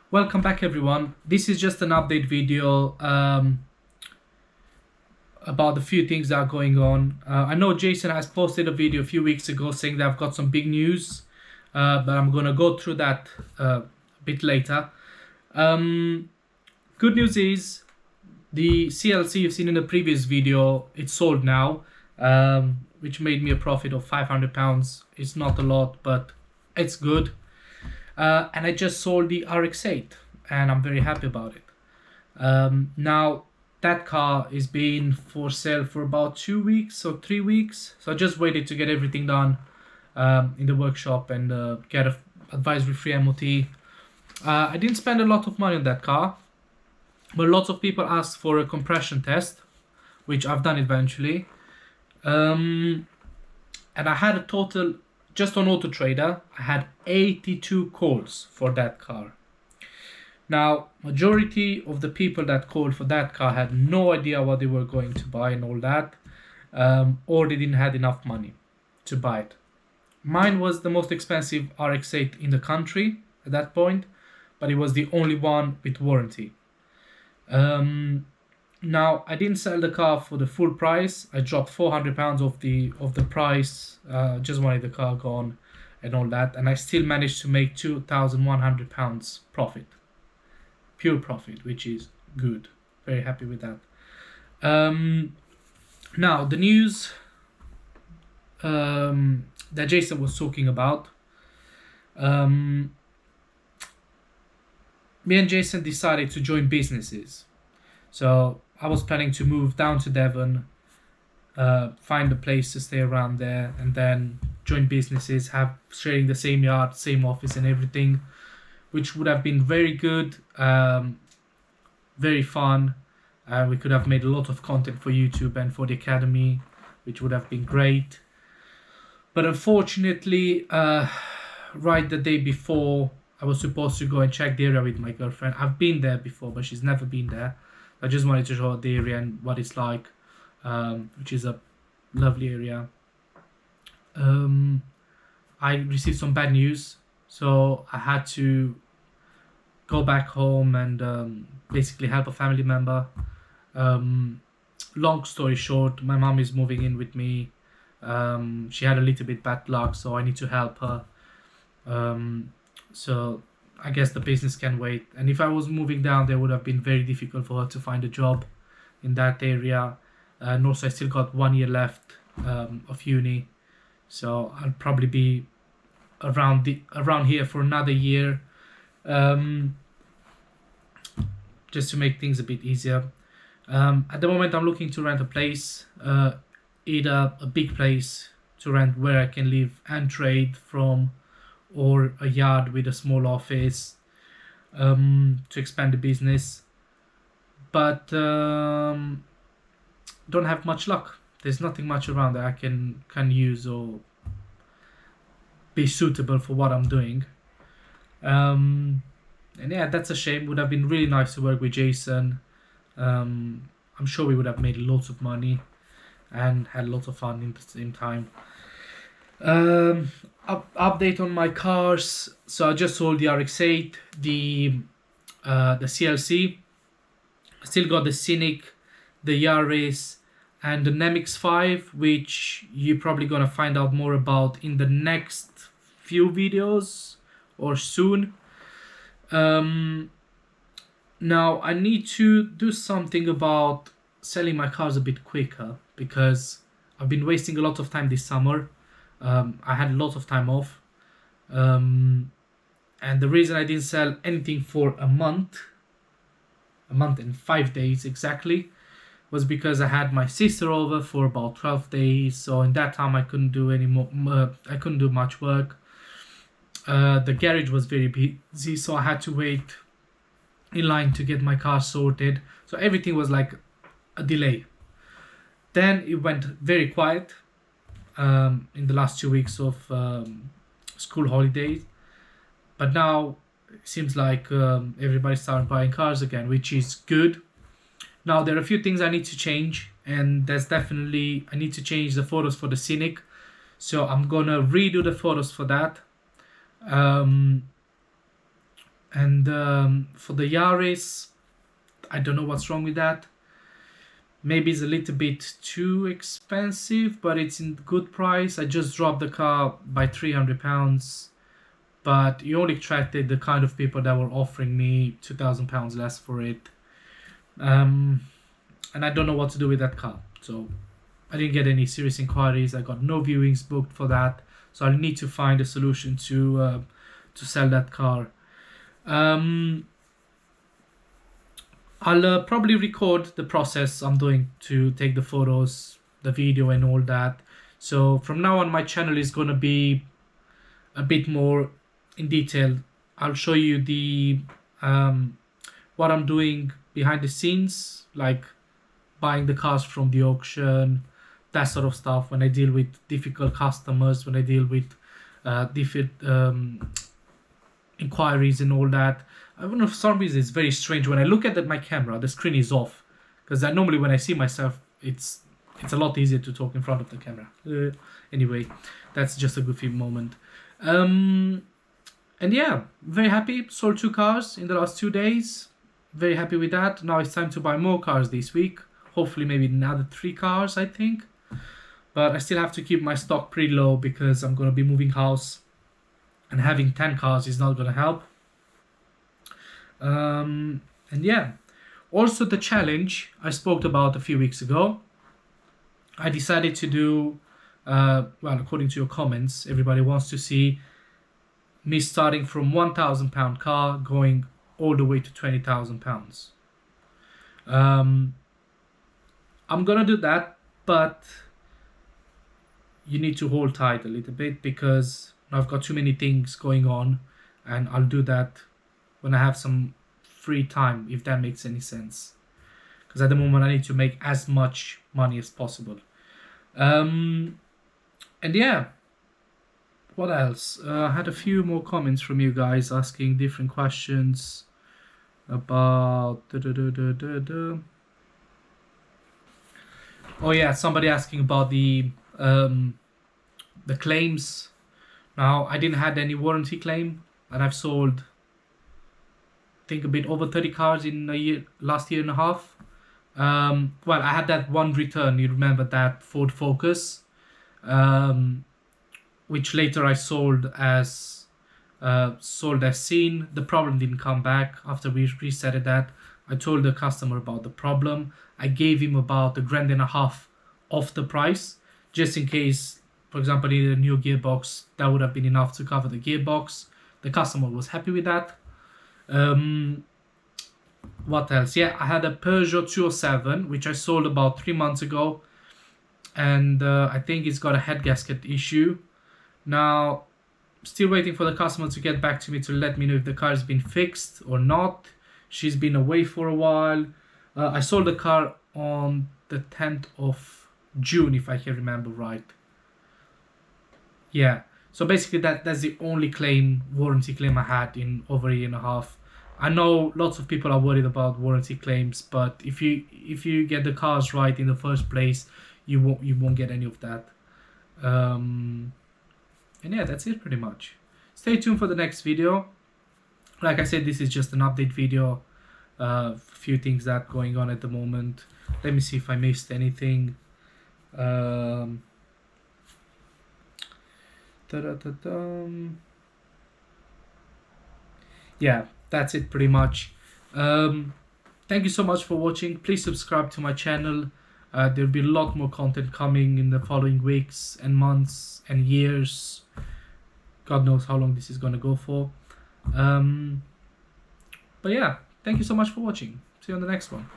Welcome back everyone. This is just an update video about a few things that are going on. I know Jason has posted a video a few weeks ago saying that I've got some big news, but I'm gonna go through that a bit later. Good news is the CLC you've seen in the previous video, it's sold now, which made me a profit of £500. It's not a lot, but it's good. And I just sold the RX-8 and I'm very happy about it. Now that car is being for sale for about 2 weeks or 3 weeks, so I just waited to get everything done in the workshop and get a advisory free MOT. I didn't spend a lot of money on that car, but lots of people asked for a compression test, which I've done eventually. And I had a total, just on Auto Trader, I had 82 calls for that car. Now, majority of the people that called for that car had no idea what they were going to buy and all that, or they didn't have enough money to buy it. Mine was the most expensive RX-8 in the country at that point, but it was the only one with warranty. Now, I didn't sell the car for the full price. I dropped £400 of the price. Just wanted the car gone and all that, and I still managed to make £2,100 profit, pure profit, which is good. Very happy with that. Now the news that Jason was talking about. Me and Jason decided to join businesses. So I was planning to move down to Devon, find a place to stay around there, and then join businesses, sharing the same yard, same office and everything, which would have been very good, very fun. We could have made a lot of content for YouTube and for the academy, which would have been great. But unfortunately, right the day before I was supposed to go and check the area with my girlfriend. I've been there before, but she's never been there. I just wanted to show her the area and what it's like, which is a lovely area. I received some bad news, so I had to go back home and basically help a family member. Long story short, my mom is moving in with me. She had a little bit bad luck, so I need to help her. So I guess the business can wait. And if I was moving down, there would have been very difficult for her to find a job in that area. And also I still got 1 year left of uni, so I'll probably be around here for another year, just to make things a bit easier. At the moment I'm looking to rent a place, either a big place to rent where I can live and trade from, or a yard with a small office, to expand the business. But don't have much luck. There's nothing much around that I can use or be suitable for what I'm doing. And yeah, that's a shame. Would have been really nice to work with Jason. I'm sure we would have made lots of money and had lots of fun in the same time. Update on my cars. So I just sold the RX-8, the CLC. Still got the Scenic, the Yaris, and the NMX5, which you're probably gonna find out more about in the next few videos or soon. Now I need to do something about selling my cars a bit quicker, because I've been wasting a lot of time this summer. I had a lot of time off, and the reason I didn't sell anything for a month and 5 days exactly, was because I had my sister over for about 12 days. So in that time I couldn't do I couldn't do much work. The garage was very busy, so I had to wait in line to get my car sorted. So everything was like a delay. Then it went very quiet in the last 2 weeks of school holidays, but now it seems like everybody's starting buying cars again, which is good. Now there are a few things I need to change, and there's definitely I need to change the photos for the Scenic, so I'm gonna redo the photos for that. And for the Yaris, I don't know what's wrong with that. Maybe it's a little bit too expensive, but it's in good price. I just dropped the car by £300, but you only attracted the kind of people that were offering me £2,000 less for it. And I don't know what to do with that car. So I didn't get any serious inquiries. I got no viewings booked for that. So I'll need to find a solution to sell that car. I'll probably record the process I'm doing to take the photos, the video and all that. So from now on, my channel is going to be a bit more in detail. I'll show you the what I'm doing behind the scenes, like buying the cars from the auction, that sort of stuff. When I deal with difficult customers, when I deal with different inquiries and all that. I don't know, for some reason it's very strange. When I look at my camera, the screen is off, because normally when I see myself, it's a lot easier to talk in front of the camera. Anyway, that's just a goofy moment. And yeah, very happy. Sold 2 cars in the last 2 days. Very happy with that. Now it's time to buy more cars this week. Hopefully maybe another 3 cars, I think. But I still have to keep my stock pretty low because I'm going to be moving house. And having 10 cars is not going to help. And yeah, also the challenge I spoke about a few weeks ago. I decided to do, well, according to your comments, everybody wants to see me starting from £1,000 car going all the way to £20,000. I'm gonna do that, but you need to hold tight a little bit because I've got too many things going on, and I'll do that when I have some free time, if that makes any sense. Because at the moment I need to make as much money as possible. And yeah, what else? I had a few more comments from you guys asking different questions about oh yeah, somebody asking about the claims. Now, I didn't have any warranty claim, and I've sold, I think, a bit over 30 cars in last year and a half. Well, I had that one return, you remember that Ford Focus, which later I sold as seen. The problem didn't come back after we reset that. I told the customer about the problem. I gave him about £1,500 off the price, just in case, for example, he needed a new gearbox. That would have been enough to cover the gearbox. The customer was happy with that. What else? Yeah, I had a Peugeot 207, which I sold about 3 months ago. And I think it's got a head gasket issue. Now, still waiting for the customer to get back to me to let me know if the car has been fixed or not. She's been away for a while. I sold the car on the 10th of June, if I can remember right. Yeah, so basically that's the only warranty claim I had in over a year and a half. I know lots of people are worried about warranty claims, but if you get the cars right in the first place, you won't get any of that. And yeah, that's it pretty much. Stay tuned for the next video. Like I said, this is just an update video. A few things that going on at the moment. Let me see if I missed anything. Yeah, that's it pretty much. Thank you so much for watching. Please subscribe to my channel. There'll be a lot more content coming in the following weeks and months and years. God knows how long this is going to go for. But yeah, thank you so much for watching. See you on the next one.